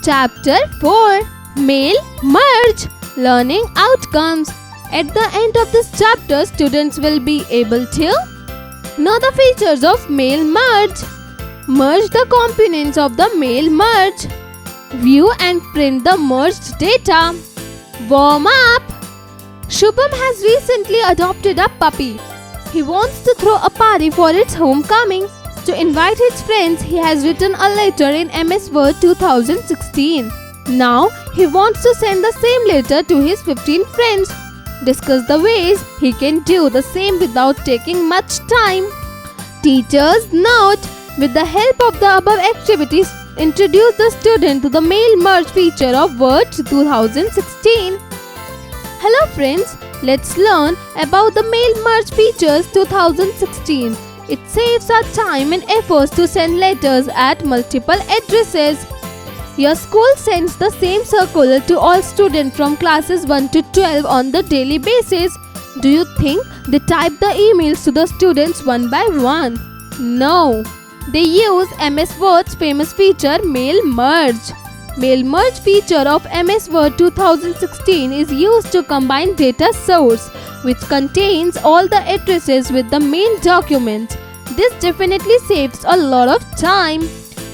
Chapter 4 Mail Merge Learning Outcomes. At the end of this chapter, students will be able to know the features of mail merge, merge the components of the mail merge, view and print the merged data. Warm up. Shubham has recently adopted a puppy. He wants to throw a party for its homecoming. To invite his friends, he has written a letter in MS Word 2016. Now, he wants to send the same letter to his 15 friends. Discuss the ways he can do the same without taking much time. Teachers note, with the help of the above activities, introduce the student to the mail merge feature of Word 2016. Hello friends, let's learn about the mail merge features 2016. It saves our time and efforts to send letters at multiple addresses. Your school sends the same circular to all students from classes 1 to 12 on the daily basis. Do you think they type the emails to the students one by one? No. They use MS Word's famous feature Mail Merge. Mail Merge feature of MS Word 2016 is used to combine data source, which contains all the addresses with the main document. This definitely saves a lot of time.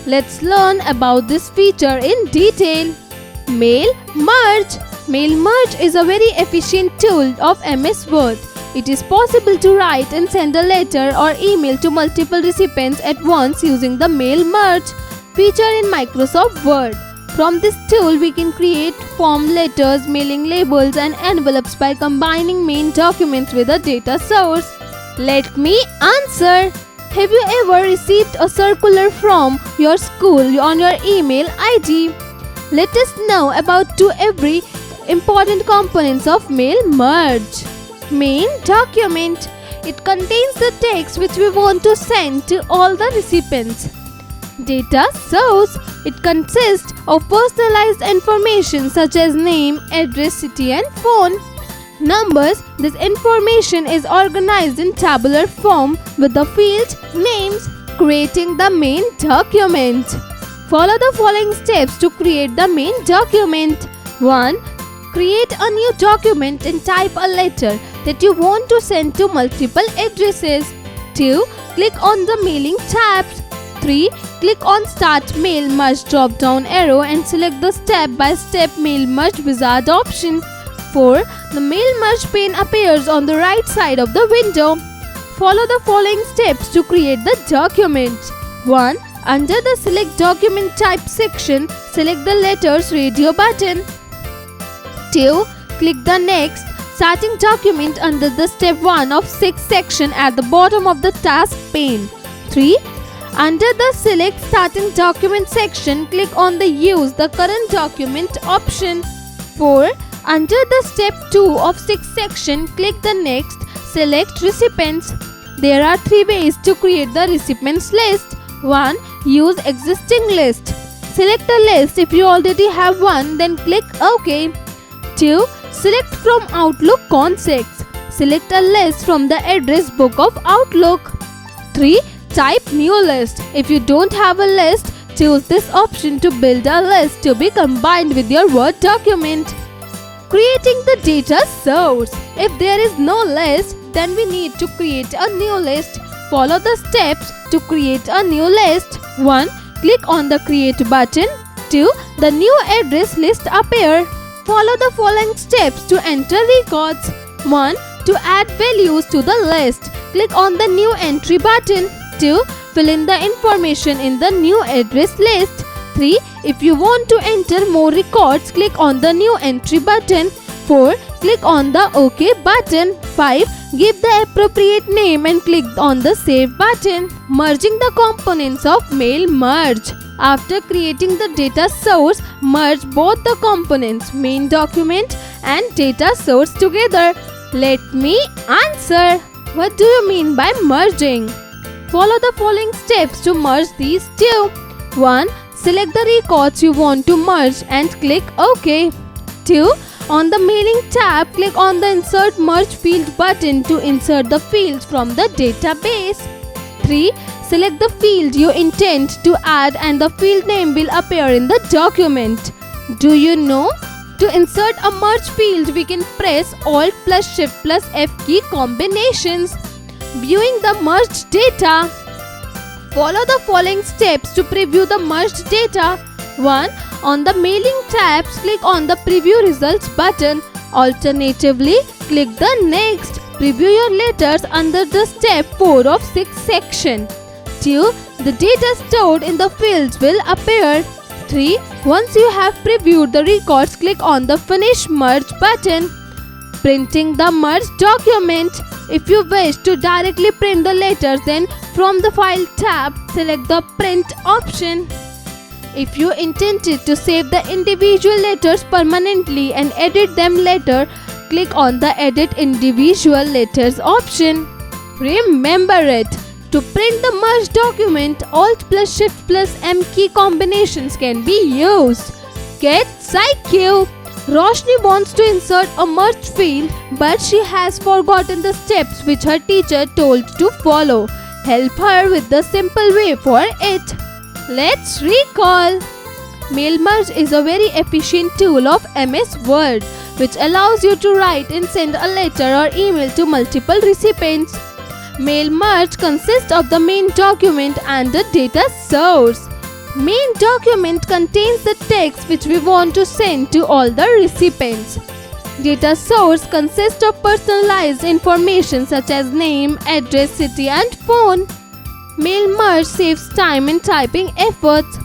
Let's learn about this feature in detail. Mail Merge. Mail Merge is a very efficient tool of MS Word. It is possible to write and send a letter or email to multiple recipients at once using the Mail Merge feature in Microsoft Word. From this tool, we can create form letters, mailing labels, and envelopes by combining main documents with a data source. Let me answer. Have you ever received a circular from your school on your email ID? Let us know about two every important components of mail merge. Main document. It contains the text which we want to send to all the recipients. Data source. It consists of personalized information such as name, address, city and phone. Numbers. This information is organized in tabular form with the field names. Creating the main document. Follow the following steps to create the main document. 1. Create a new document and type a letter that you want to send to multiple addresses. 2. Click on the mailing tabs. 3. Click on Start Mail Merge drop-down arrow and select the step-by-step Mail Merge wizard option. 4. The Mail Merge pane appears on the right side of the window. Follow the following steps to create the document. 1. Under the Select Document Type section, select the Letters radio button. 2. Click the Next Starting Document under the Step 1 of 6 section at the bottom of the task pane. 3. Under the Select Starting Document section, click on the Use the Current Document option. 4. Under the Step 2 of 6 section, click the Next, select Recipients. There are 3 ways to create the recipients list. 1. Use existing list. Select a list. If you already have one, then click OK. 2. Select from Outlook contacts. Select a list from the address book of Outlook. 3. Type new list. If you don't have a list, choose this option to build a list to be combined with your Word document. Creating the data source. If there is no list, then we need to create a new list. Follow the steps to create a new list. 1. Click on the Create button. 2. The new address list appear. Follow the following steps to enter records. 1. To add values to the list, click on the New Entry button. 2. Fill in the information in the new address list. 3. If you want to enter more records, click on the New Entry button. 4. Click on the OK button. 5. Give the appropriate name and click on the Save button. Merging the components of Mail Merge. After creating the data source, merge both the components, main document and data source together. Let me answer. What do you mean by merging? Follow the following steps to merge these two. 1. Select the records you want to merge and click OK. 2. On the Mailing tab, click on the Insert Merge Field button to insert the fields from the database. 3. Select the field you intend to add and the field name will appear in the document. Do you know? To insert a merge field, we can press Alt plus Shift plus F key combinations. Viewing the merged data. Follow the following steps to preview the merged data. 1. On the Mailing tabs, click on the Preview Results button. Alternatively, click the Next. Preview your letters under the Step 4 of 6 section. 2. The data stored in the fields will appear. 3. Once you have previewed the records, click on the Finish Merge button. Printing the merged document. If you wish to directly print the letters, then from the File tab, select the Print option. If you intended to save the individual letters permanently and edit them later, click on the Edit Individual Letters option. Remember it! To print the merged document, Alt plus Shift plus M key combinations can be used. Get IQ! Roshni wants to insert a merged field, but she has forgotten the steps which her teacher told to follow. Help her with the simple way for it. Let's recall. Mail merge is a very efficient tool of MS Word, which allows you to write and send a letter or email to multiple recipients. Mail merge consists of the main document and the data source. Main document contains the text which we want to send to all the recipients. Data source consists of personalized information such as name, address, city and phone. Mail merge saves time and typing efforts.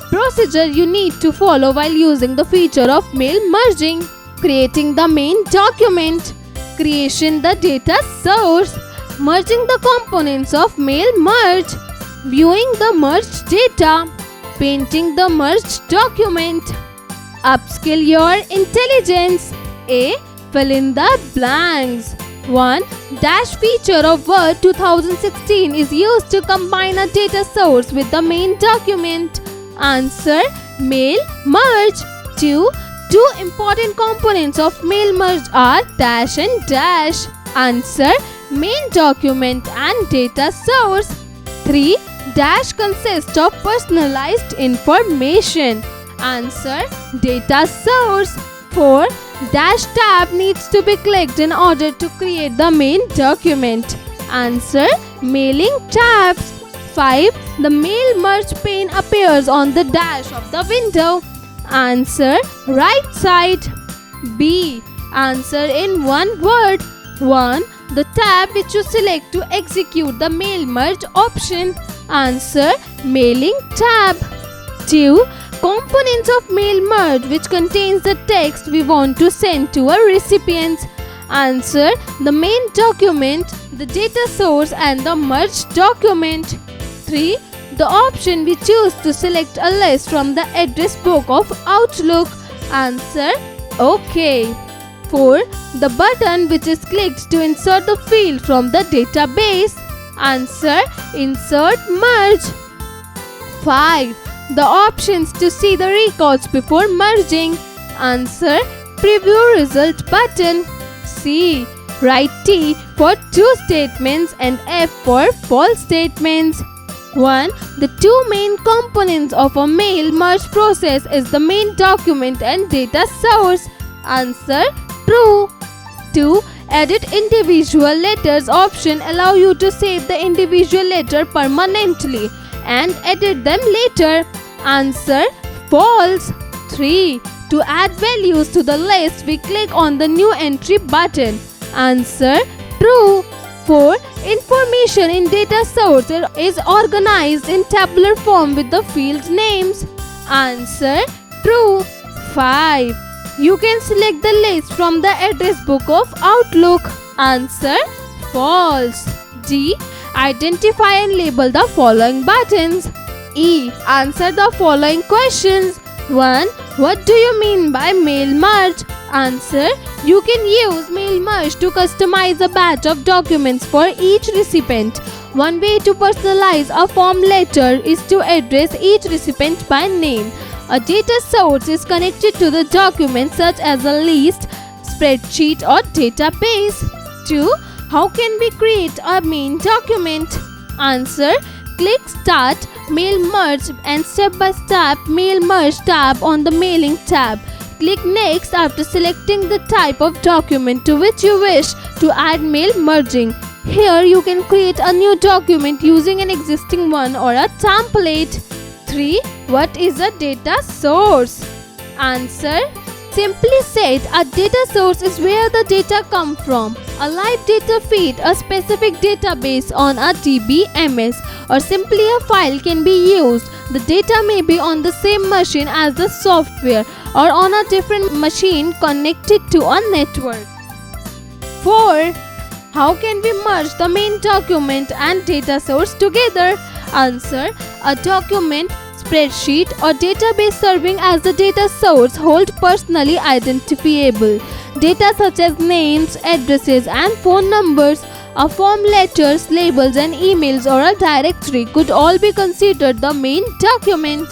Procedure you need to follow while using the feature of mail merging. Creating the main document. Creation the data source. Merging the components of mail merge. Viewing the merged data. Painting the merged document. Upskill your intelligence. A. Fill in the blanks. 1. Dash feature of Word 2016 is used to combine a data source with the main document. Answer: mail merge. 2. Two important components of mail merge are dash and dash. Answer: main document and data source. 3. Dash consists of personalized information. Answer: data source. 4. Dash tab needs to be clicked in order to create the main document. Answer: mailing tabs. 5. The mail merge pane appears on the dash of the window. Answer: right side. B. Answer in one word. 1. The tab which you select to execute the mail merge option. Answer: mailing tab. 2. Components of mail merge which contains the text we want to send to a recipient. Answer: the main document, the data source and the merged document. 3. The option we choose to select a list from the address book of Outlook. Answer: OK. 4. The button which is clicked to insert the field from the database. Answer: insert merge. 5. The options to see the records before merging. Answer: preview result button. C. Write T for true statements and F for false statements. 1. The two main components of a mail merge process is the main document and data source. Answer: true. 2. Edit individual letters option allow you to save the individual letter permanently and edit them later. Answer: false. 3. To add values to the list, we click on the new entry button. Answer: true. 4. Information in data source is organized in tabular form with the field names. Answer: true. 5. You can select the list from the address book of Outlook. Answer: false. D. Identify and label the following buttons. E. Answer the following questions. 1. What do you mean by mail merge? Answer: you can use mail merge to customize a batch of documents for each recipient. One way to personalize a form letter is to address each recipient by name. A data source is connected to the document such as a list, spreadsheet or database. 2. How can we create a main document? Answer: Click Start Mail Merge and step by step Mail Merge tab on the Mailing tab. Click Next after selecting the type of document to which you wish to add mail merging. Here you can create a new document using an existing one or a template. 3. What is a data source? Answer. Simply said, a data source is where the data come from. A live data feed, a specific database on a DBMS, or simply a file can be used. The data may be on the same machine as the software or on a different machine connected to a network. 4. How can we merge the main document and data source together? Answer. A document, spreadsheet or database serving as the data source hold personally identifiable data such as names, addresses and phone numbers. A form, letters, labels and emails or a directory could all be considered the main document.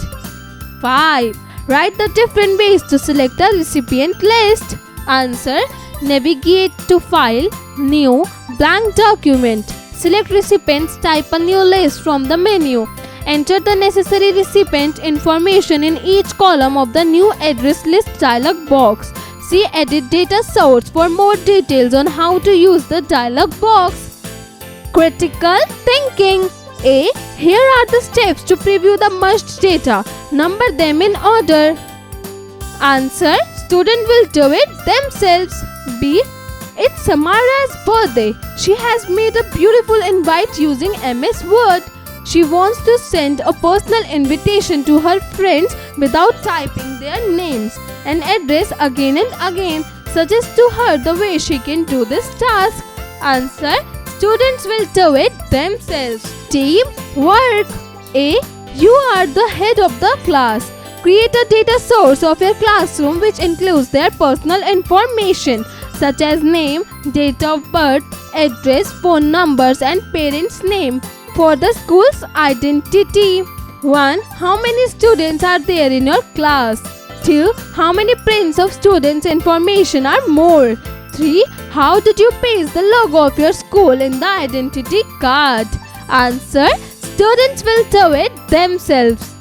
5. Write the different ways to select a recipient list. Answer. Navigate to File, New, Blank Document. Select Recipients, type a new list from the menu. Enter the necessary recipient information in each column of the new address list dialog box. See Edit Data Source for more details on how to use the dialog box. Critical thinking. A. Here are the steps to preview the merged data. Number them in order. Answer. Student will do it themselves. B. It's Samara's birthday. She has made a beautiful invite using MS Word. She wants to send a personal invitation to her friends without typing their names and address again and again. Suggest to her the way she can do this task. Answer. Students will do it themselves. Teamwork. A. You are the head of the class. Create a data source of your classroom which includes their personal information such as name, date of birth, address, phone numbers and parents' name for the school's identity. 1. How many students are there in your class? 2. How many prints of students' information are more? 3. How did you paste the logo of your school in the identity card? Answer. Students will do it themselves.